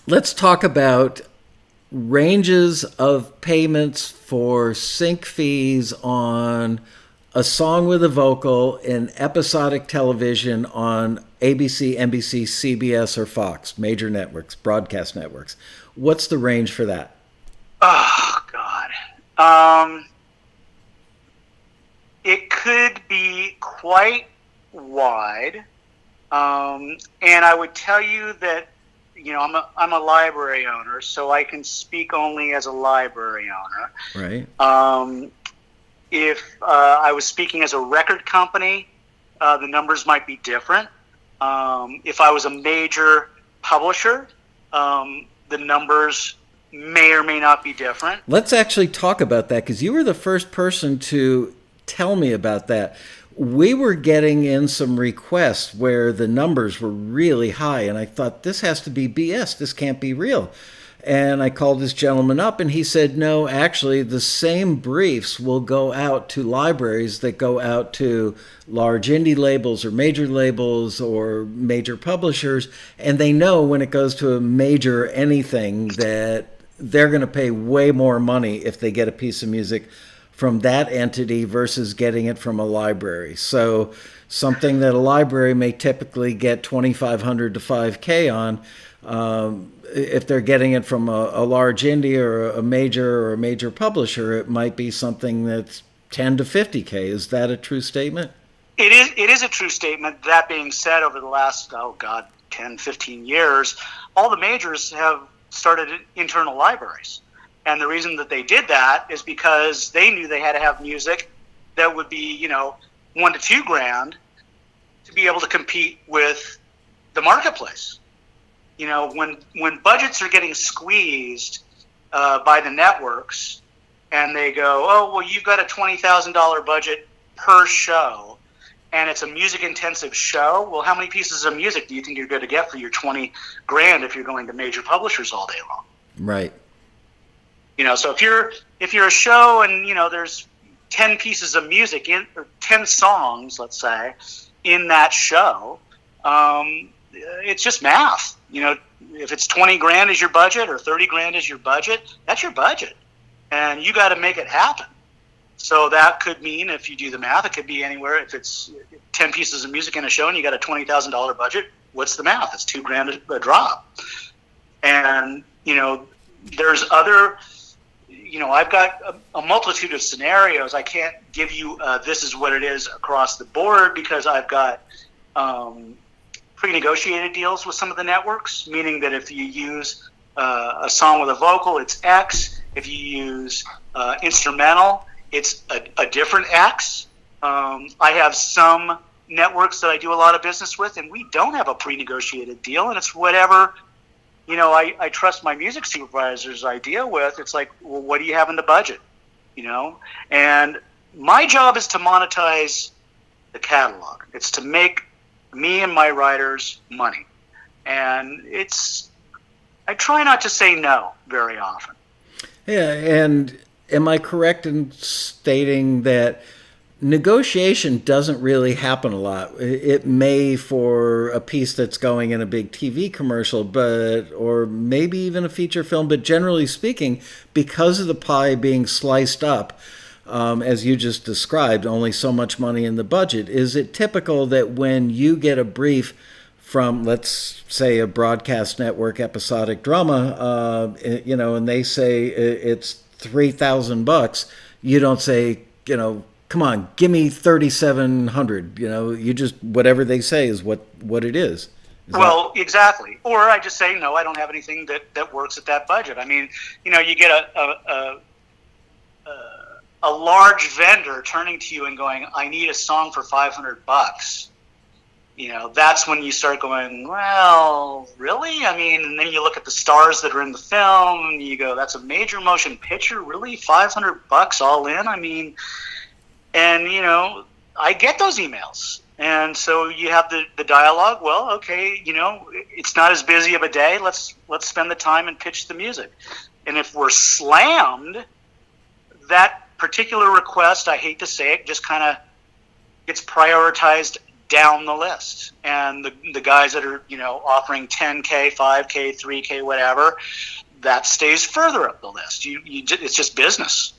Let's talk about ranges of payments for sync fees on a song with a vocal in episodic television on ABC, NBC, CBS, or Fox, major networks, broadcast networks. What's the range for that? Oh God. It could be quite wide. And I would tell you that, I'm a library owner, so I can speak only as a library owner. Right. If I was speaking as a record company, the numbers might be different. If I was a major publisher, the numbers may or may not be different. Let's actually talk about that, because you were the first person to tell me about that. We were getting in some requests where the numbers were really high, and I thought, this has to be BS. This can't be real. And I called this gentleman up, and he said, no, actually, the same briefs will go out to libraries that go out to large indie labels or major publishers, and they know when it goes to a major anything that they're going to pay way more money if they get a piece of music from that entity versus getting it from a library. So something that a library may typically get $2,500 to $5K on, if they're getting it from a large indie or a major publisher, it might be something that's 10 to 50K. Is that a true statement? It is a true statement. That being said, over the last, 10, 15 years, all the majors have started internal libraries. And the reason that they did that is because they knew they had to have music that would be, $1 to $2,000 to be able to compete with the marketplace. When budgets are getting squeezed by the networks, and they go, oh, well, you've got a $20,000 budget per show, and it's a music-intensive show. Well, how many pieces of music do you think you're going to get for your $20,000 if you're going to major publishers all day long? Right. So if you're a show and there's 10 pieces of music or 10 songs, let's say, in that show, it's just math. If it's $20,000 is your budget or $30,000 is your budget, that's your budget, and you got to make it happen. So that could mean, if you do the math, it could be anywhere. If it's 10 pieces of music in a show and you got a $20,000 budget, what's the math? It's $2,000 a drop. And there's other. I've got a multitude of scenarios. I can't give you this is what it is across the board, because I've got pre-negotiated deals with some of the networks, meaning that if you use a song with a vocal, it's X. If you use instrumental, it's a different X. I have some networks that I do a lot of business with, and we don't have a pre-negotiated deal, and it's whatever I trust my music supervisors I deal with. It's like, well, what do you have in the budget? And my job is to monetize the catalog. It's to make me and my writers money. And I try not to say no very often. Yeah, and am I correct in stating that negotiation doesn't really happen a lot? It may for a piece that's going in a big TV commercial, or maybe even a feature film, but generally speaking, because of the pie being sliced up, as you just described, only so much money in the budget, is it typical that when you get a brief from, let's say, a broadcast network episodic drama, and they say it's $3,000, you don't say, come on, give me $3,700. You just, whatever they say is what it is. Exactly. Or I just say, no, I don't have anything that works at that budget. I mean, you get a large vendor turning to you and going, I need a song for $500. That's when you start going, well, really? I mean, and then you look at the stars that are in the film and you go, that's a major motion picture, really? $500 all in? I mean, and, I get those emails. And so you have the dialogue. Well, okay, it's not as busy of a day. Let's spend the time and pitch the music. And if we're slammed, that particular request, I hate to say it, just kind of gets prioritized down the list, and the guys that are offering 10K, 5K, 3K, whatever, that stays further up the list. It's just business.